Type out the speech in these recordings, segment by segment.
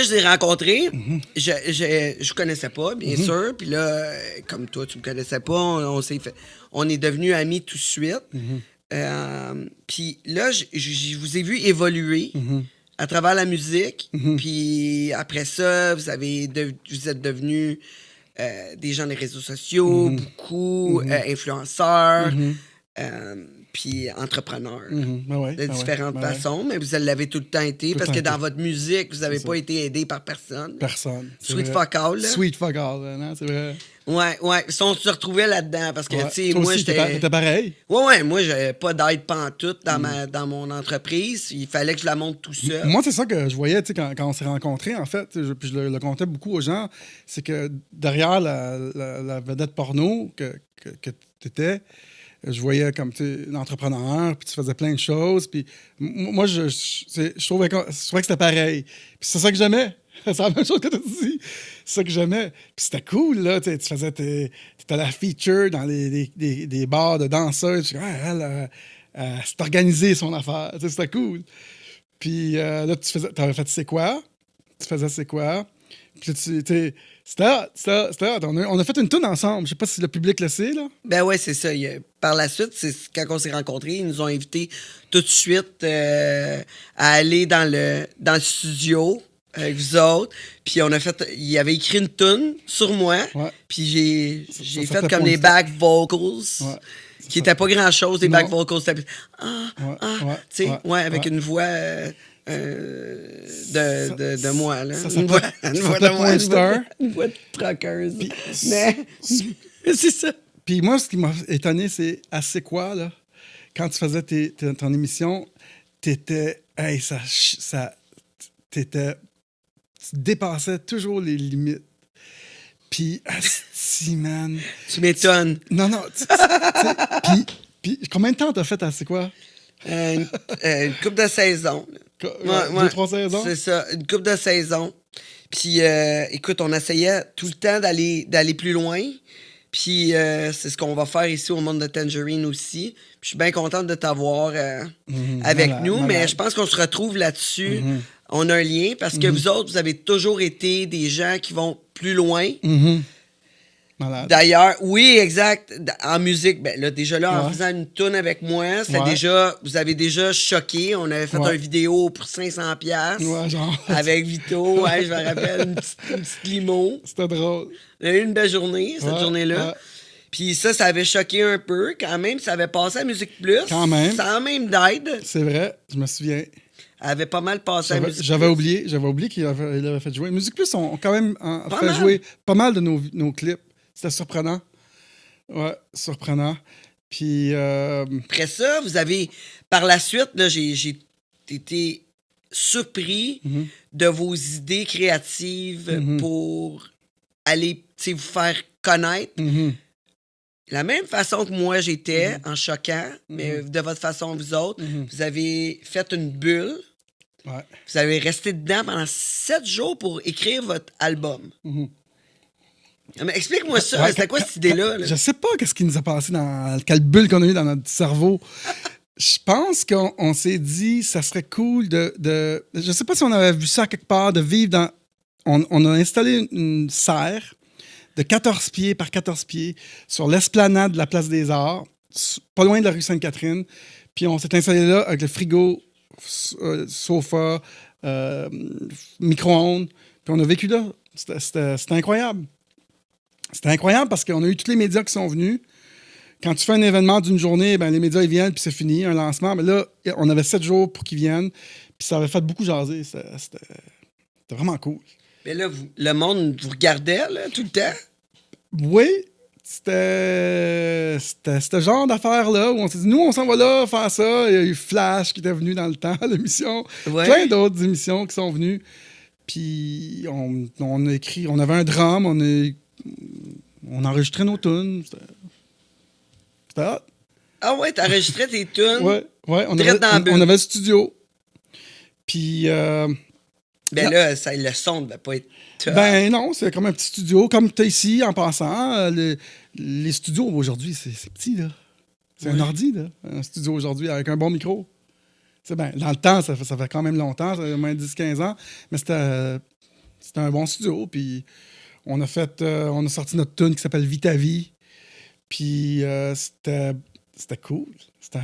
je les ai rencontrés. Je vous connaissais pas, bien sûr. Puis là, comme toi, tu me connaissais pas, on est devenus amis tout de suite. Puis là, je vous ai vu évoluer à travers la musique. Puis après ça, vous êtes devenus des gens des réseaux sociaux, beaucoup influenceurs. Puis entrepreneur de différentes façons, mais vous l'avez tout le temps été parce que dans votre musique, vous n'avez pas été aidé par personne. Personne. Sweet fuck all, là. Sweet fuck all, non, c'est vrai. Ouais. On se retrouvait là-dedans parce que, tu sais, toi moi, aussi, j'étais. t'étais pareil. Ouais, moi, j'avais pas d'aide pantoute dans mon entreprise. Il fallait que je la monte tout seul. Moi, c'est ça que je voyais, tu sais, quand on s'est rencontrés, en fait, puis je le contais beaucoup aux gens, c'est que derrière la vedette porno que t'étais, je voyais comme tu es un entrepreneur, puis tu faisais plein de choses. Puis moi, je trouvais que c'était pareil. Puis c'est ça que j'aimais. C'est la même chose que tu as dit. C'est ça que j'aimais. Puis c'était cool, là. Tu faisais t'étais la feature dans des bars de danseuses. Elle s'est organisée son affaire. Tu sais, c'était cool. Puis là, t'avais fait C'est quoi? Tu faisais C'est quoi? Puis c'était hot. On a fait une toune ensemble. Je sais pas si le public le sait, là. Ben ouais, c'est ça. Par la suite, quand on s'est rencontrés, ils nous ont invités tout de suite à aller dans le studio avec vous autres. Puis il avait écrit une toune sur moi. Ouais. Puis j'ai fait comme des back vocals. Ouais. Qui n'étaient pas grand-chose, des back vocals. C'était tu sais, avec une voix de moi, là. Une voix de moi, une voix de truckeuse. Mais c'est ça. Puis moi, ce qui m'a étonné, c'est à C'est quoi, là? Quand tu faisais ton émission, t'étais... Hey, t'étais... Tu dépassais toujours les limites. Puis, asti, man... Tu m'étonnes. Non. Puis, combien de temps t'as fait à C'est quoi? Une couple de saisons. 2-3 saisons? C'est ça, une couple de saisons. Puis, écoute, on essayait tout le temps d'aller plus loin. Puis, c'est ce qu'on va faire ici au Monde de Tangerine aussi. Puis, je suis bien contente de t'avoir avec nous, mais je pense qu'on se retrouve là-dessus. On a un lien parce que vous autres, vous avez toujours été des gens qui vont plus loin. Malade. D'ailleurs, oui, exact. En musique, ben là, déjà là, en faisant une toune avec moi, vous avez déjà choqué. On avait fait une vidéo pour 500$. Ouais, genre. Avec Vito, je me rappelle, une petite limo. C'était drôle. On a eu une belle journée, cette journée-là. Ouais. Puis ça avait choqué un peu. Quand même, ça avait passé à Musique Plus. Quand même. Sans même d'aide. C'est vrai, je me souviens. Elle avait pas mal passé à Musique Plus. J'avais oublié qu'il avait fait jouer. Musique Plus ont quand même fait jouer pas mal de nos clips. C'était surprenant. Ouais, surprenant. Puis... Après ça, vous avez... Par la suite, là, j'ai été surpris de vos idées créatives pour aller vous faire connaître. La même façon que moi, j'étais, en choquant, mais de votre façon, vous autres, vous avez fait une bulle. Ouais. Vous avez resté dedans pendant 7 jours pour écrire votre album. Mais explique-moi ça, c'était quoi cette idée-là? Là? Je sais pas qu'est-ce qui nous a passé quelle bulle qu'on a eu dans notre cerveau. Je pense qu'on s'est dit ça serait cool de... Je sais pas si on avait vu ça quelque part, de vivre dans... On a installé une serre de 14 pieds par 14 pieds sur l'esplanade de la Place des Arts, pas loin de la rue Sainte-Catherine. Puis on s'est installé là avec le frigo, sofa, micro-ondes. Puis on a vécu là. C'était incroyable. C'était incroyable parce qu'on a eu tous les médias qui sont venus. Quand tu fais un événement d'une journée, ben les médias ils viennent puis c'est fini, un lancement. Mais là, on avait 7 jours pour qu'ils viennent. Puis ça avait fait beaucoup jaser. C'était vraiment cool. Mais là, le monde vous regardait là, tout le temps? Oui. C'était ce genre d'affaire-là où on s'est dit, nous, on s'en va là faire ça. Il y a eu Flash qui était venu dans le temps, l'émission. Ouais. Plein d'autres émissions qui sont venues. Puis on a écrit, on avait un drum, on enregistrait nos tunes. C'était hot. Ah ouais, t'enregistrais tes tunes? Ouais. On avait le studio. Puis... là, le son ne devait pas être top. Ben non, c'est comme un petit studio. Comme tu es ici, en passant, les studios aujourd'hui, c'est petit, là. C'est un ordi, là. Un studio aujourd'hui avec un bon micro. C'est ben, dans le temps, ça fait quand même longtemps, ça fait au moins 10-15 ans. Mais c'était C'était un bon studio. Puis on a sorti notre tune qui s'appelle Vita Vie. Puis c'était cool. C'était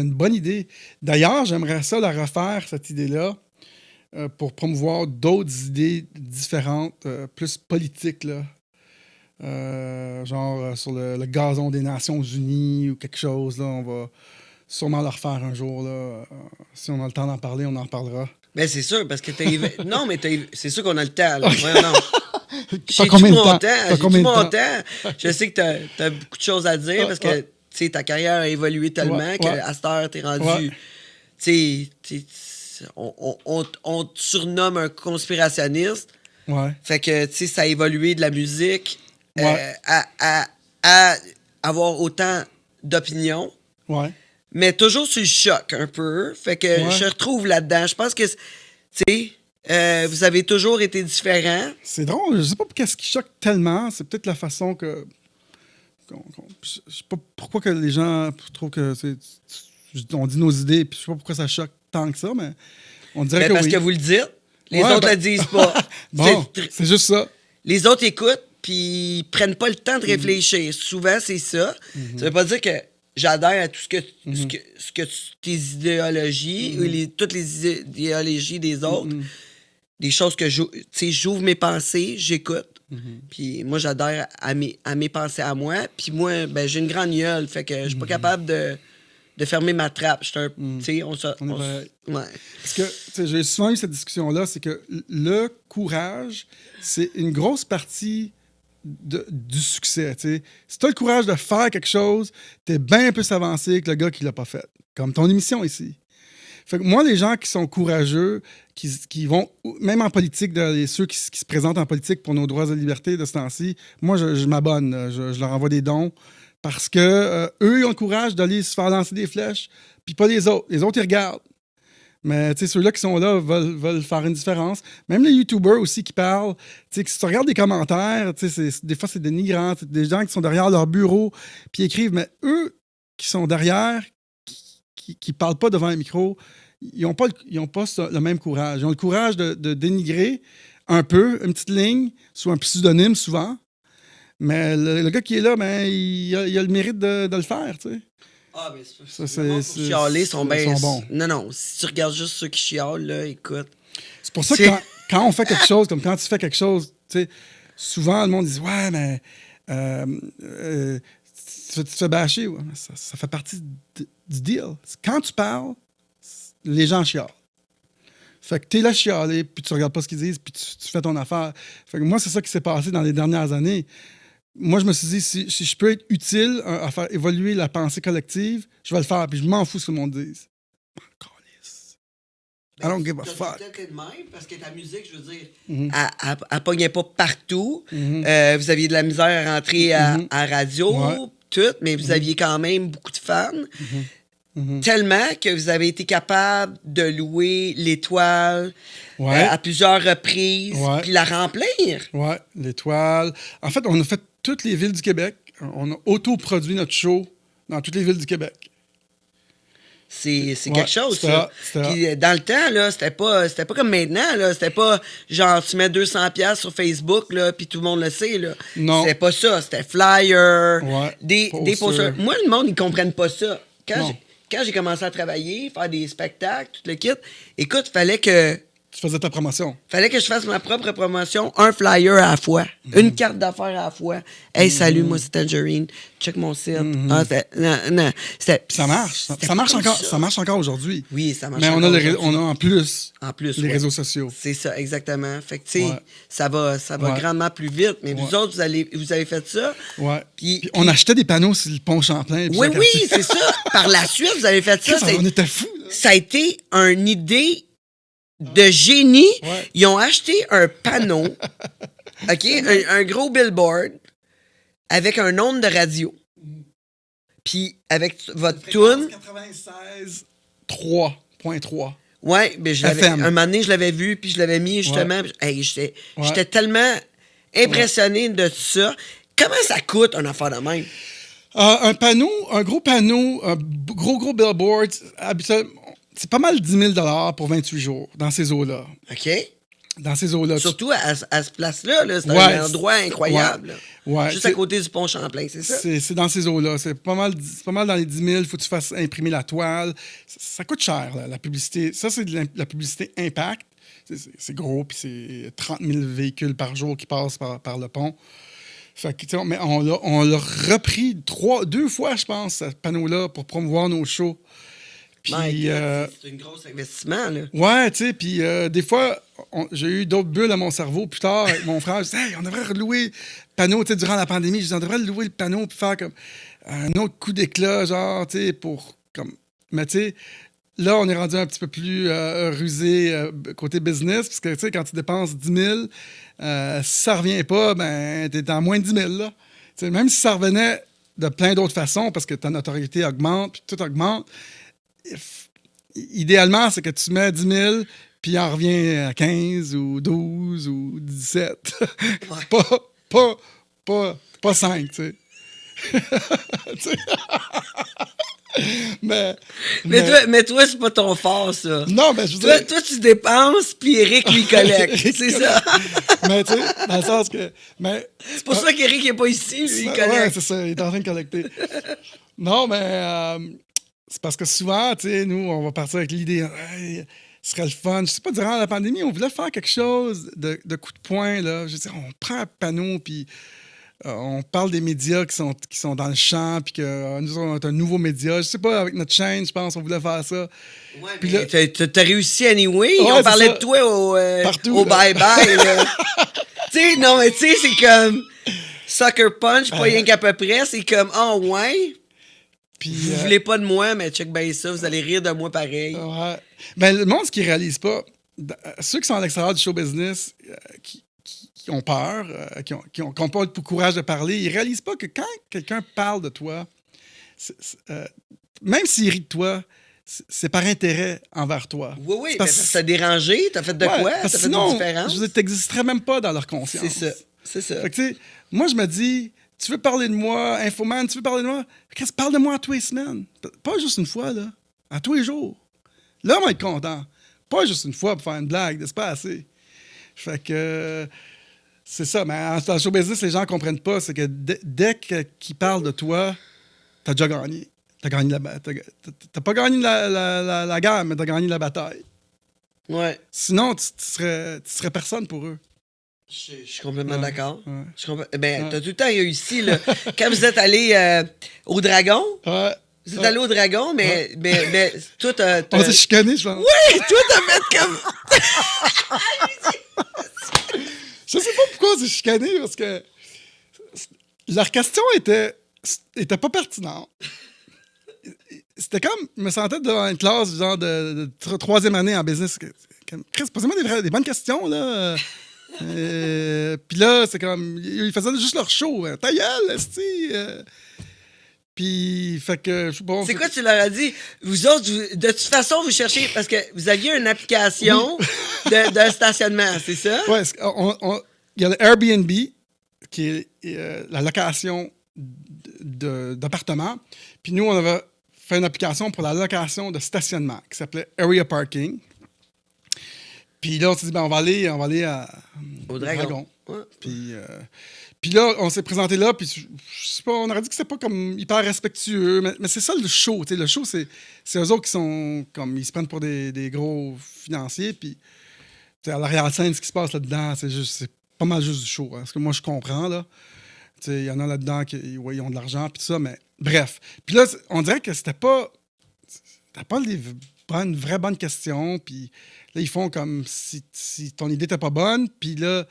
une bonne idée. D'ailleurs, j'aimerais ça la refaire, cette idée-là, pour promouvoir d'autres idées différentes, plus politiques, là. Sur le gazon des Nations Unies ou quelque chose. Là, on va sûrement le refaire un jour. Là. Si on a le temps d'en parler, on en parlera. Mais c'est sûr, parce que non, mais c'est sûr qu'on a le temps. Là. Ouais, non. J'ai tout mon temps. Je sais que t'as beaucoup de choses à dire parce que ta carrière a évolué tellement qu'à cette heure, t'es rendu... On te surnomme un conspirationniste. Ouais. Fait que, ça a évolué de la musique à avoir autant d'opinions. Ouais. Mais toujours sur le choc, un peu. Fait que je retrouve là-dedans. Je pense que, vous avez toujours été différents. C'est drôle. Je sais pas qu'est-ce qui choque tellement. C'est peut-être la façon que... je sais pas pourquoi que les gens trouvent que on dit nos idées, puis je sais pas pourquoi ça choque tant que ça, mais on dirait que parce que vous le dites. Les autres le disent pas. Bon, c'est juste ça. Les autres écoutent, puis ils prennent pas le temps de réfléchir. Souvent, c'est ça. Ça veut pas dire que j'adhère à tout ce que tes idéologies, ou toutes les idéologies des autres, des choses que j'ouvre mes pensées, j'écoute. Puis moi, j'adhère à mes pensées à moi. Puis moi, ben, j'ai une grande gueule, fait que je suis pas capable de fermer ma trappe. Parce que j'ai souvent eu cette discussion-là, c'est que le courage, c'est une grosse partie du succès. T'sais. Si tu as le courage de faire quelque chose, tu es bien plus avancé que le gars qui l'a pas fait. Comme ton émission ici. Fait que moi, les gens qui sont courageux, qui vont, même en politique, ceux qui se présentent en politique pour nos droits et libertés de ce temps-ci, moi, je m'abonne. Je leur envoie des dons parce que eux, ils ont le courage d'aller se faire lancer des flèches, puis pas les autres. Les autres, ils regardent. Mais ceux-là qui sont là veulent faire une différence. Même les YouTubers aussi qui parlent, si tu regardes les commentaires, des fois, c'est dénigrant. Des gens qui sont derrière leur bureau, puis écrivent, mais eux qui sont derrière, qui parlent pas devant un micro, ils n'ont pas le même courage. Ils ont le courage de dénigrer un peu, une petite ligne, sous un pseudonyme souvent. Mais le gars qui est là, ben, il a le mérite de le faire, tu sais. Ah, mais c'est chialer sont bons. Non, si tu regardes juste ceux qui chialent, là, écoute. C'est pour ça que quand on fait quelque chose, comme quand tu fais quelque chose, tu sais, souvent, le monde dit « Ouais, mais tu te fais bâcher. Ouais. Ça fait partie du deal. Quand tu parles, les gens chialent. Fait que t'es là chialer, puis tu regardes pas ce qu'ils disent, puis tu fais ton affaire. Fait que moi, c'est ça qui s'est passé dans les dernières années. Moi, je me suis dit, si je peux être utile à faire évoluer la pensée collective, je vais le faire, puis je m'en fous ce que le monde dise. I don't give a fuck. Parce que ta musique, je veux dire, elle pognait pas partout. Vous aviez de la misère à rentrer à radio, tout, mais vous aviez quand même beaucoup de fans. Tellement que vous avez été capable de louer l'Étoile à plusieurs reprises, puis la remplir. Oui, l'Étoile. En fait, on a fait toutes les villes du Québec. On a autoproduit notre show dans toutes les villes du Québec. C'est quelque chose, ça. Puis dans le temps, là, c'était pas comme maintenant, là. C'était pas genre tu mets 200$ sur Facebook, là, puis tout le monde le sait, là. Non. C'était pas ça. C'était flyers, des posters. Moi, le monde, ils comprennent pas ça. Quand j'ai commencé à travailler, faire des spectacles, tout le kit, écoute, fallait que... Tu faisais ta promotion. Fallait que je fasse ma propre promotion, un flyer à la fois, une carte d'affaires à la fois. Hey, salut, moi, c'est Tangerine. Check mon site. Ça marche. Ça marche encore. Ça marche encore aujourd'hui. Oui, ça marche. Mais on a en plus les réseaux sociaux. C'est ça, exactement. Fait que, tu sais, ça va grandement plus vite. Mais vous autres, vous avez fait ça. Ouais. Puis on achetait des panneaux sur le pont Champlain. Oui, c'est ça. Par la suite, vous avez fait ça. On était fous. Ça a été une idée de génie. Ils ont acheté un panneau, OK, un gros billboard avec un onde de radio. Puis avec votre tune 96.3. Ouais, ben un moment donné, je l'avais vu, puis je l'avais mis justement. Hey, j'étais tellement impressionné de ça. Comment ça coûte une affaire de même? Un gros panneau, un gros billboard, habituellement, c'est pas mal 10 000 $ pour 28 jours dans ces eaux-là. OK. Dans ces eaux-là. Surtout à ce place-là, là, c'est Ouais, un endroit incroyable. là. Ouais, Juste à côté du pont Champlain, c'est ça? C'est dans ces eaux-là. C'est pas mal dans les 10 000. Il faut que tu fasses imprimer la toile. Ça coûte cher, là, la publicité. Ça, c'est de la publicité impact. C'est gros, puis c'est 30 000 véhicules par jour qui passent par le pont. Fait que, mais on l'a repris 2 fois, je pense, ce panneau-là, pour promouvoir nos shows. Puis, c'est un gros investissement, là. ouais, tu sais, puis des fois, j'ai eu d'autres bulles à mon cerveau. Plus tard, avec mon frère, je disais, hey, on devrait relouer le panneau, tu sais, durant la pandémie. Je disais, on devrait louer le panneau puis faire comme un autre coup d'éclat, genre, tu sais, pour comme. Mais tu sais, là, on est rendu un petit peu plus rusé côté business, parce que, tu sais, quand tu dépenses 10 000, si ça revient pas, ben, t'es dans moins de 10 000, là. Tu sais, même si ça revenait de plein d'autres façons, parce que ta notoriété augmente, puis tout augmente, idéalement, c'est que tu mets 10 000, puis il en revient à 15 ou 12 ou 17. Ouais. pas 5, tu sais. mais toi, c'est pas ton fort, ça. Non, mais je veux dire... Toi, tu dépenses, puis Eric lui collecte. C'est ça. Mais tu sais, dans le sens que... C'est pour ça qu'Eric n'est pas ici, lui, il collecte. Ouais, c'est ça, il est en train de collecter. Non, mais... c'est parce que souvent, tu sais, nous, on va partir avec l'idée, hey, ce serait le fun. Je sais pas, durant la pandémie, on voulait faire quelque chose de coup de poing, là. Je veux dire, on prend un panneau, puis on parle des médias qui sont dans le champ, puis que nous, on est un nouveau média. Je sais pas, avec notre chaîne, je pense, on voulait faire ça. Ouais, puis mais t'as réussi anyway. Ouais, on parlait ça. de toi au là. bye-bye, là. Tu sais, non, mais tu sais, c'est comme Sucker Punch, pas rien qu'à peu près. C'est comme, ouais... Puis, vous voulez pas de moi, mais check bien ça, vous allez rire de moi pareil. Ouais. Ben, le monde, ce qu'ils réalise pas, ceux qui sont à l'extérieur du show business, qui ont peur, qui ont pas le courage de parler, ils réalisent pas que quand quelqu'un parle de toi, même s'il rit de toi, c'est par intérêt envers toi. Oui, parce que ça t'a dérangé, t'as fait de quoi? T'as fait sinon, une différence? Je veux dire, t'existerais même pas dans leur conscience. C'est ça. Fait que, tu sais, moi, je me dis... Tu veux parler de moi, Infoman, tu veux parler de moi? Parle de moi à tous les semaines. Pas juste une fois, là. À tous les jours. Là, on va être content. Pas juste une fois pour faire une blague, c'est pas assez. Fait que c'est ça. Mais en show business, les gens comprennent pas. C'est que dès qu'ils parlent de toi, t'as déjà gagné. T'as gagné t'as pas gagné la guerre, mais t'as gagné la bataille. Ouais. Sinon, tu serais personne pour eux. Je suis complètement d'accord. Ouais. T'as tout le temps réussi, là. Quand vous êtes allé au Dragon, vous êtes allé au Dragon, mais toi, on s'est chicané, je pense. Oui, toi, t'as fait comme... Je sais pas pourquoi on s'est chicané, parce que leur question était pas pertinente. C'était comme, je me sentais devant une classe genre de 3e année en business. Chris, posez-moi des bonnes questions, là. Puis là, c'est comme... Ils faisaient juste leur show. Ta gueule, esti! Puis, fait que... Bon, c'est quoi tu leur as dit? Vous autres, de toute façon, vous cherchez... Parce que vous aviez une application de stationnement, c'est ça? Ouais, il y a le Airbnb, qui est la location d'appartements. Puis nous, on avait fait une application pour la location de stationnement, qui s'appelait Area Parking. Puis là, on s'est dit, on va aller au Dragon. Ouais. Puis là, on s'est présenté là, puis je sais pas, on aurait dit que c'était pas comme hyper respectueux, mais c'est ça le show. Le show, c'est eux autres qui sont comme, ils se prennent pour des gros financiers, puis à l'arrière-scène, ce qui se passe là-dedans, c'est pas mal juste du show. Hein, parce que moi, je comprends, là. Il y en a là-dedans qui ils ont de l'argent, puis tout ça, mais bref. Puis là, on dirait que c'était pas des vraies bonnes questions, puis là, ils font comme si ton idée n'était pas bonne, puis là,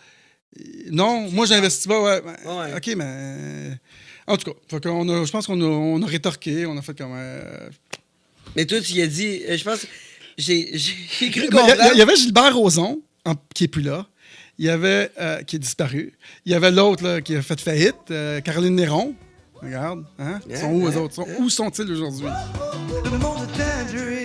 non, moi, j'investis pas, ouais. OK, mais... En tout cas, je pense qu'on a rétorqué, on a fait comme... Mais toi, tu y as dit... Je pense... J'ai cru comprendre... Il y avait Gilbert Rozon, qui est plus là. Il y avait... qui est disparu. Il y avait l'autre, là, qui a fait faillite, Caroline Néron. Regarde, hein? Ils sont où, eux autres? Où sont-ils aujourd'hui? Le monde est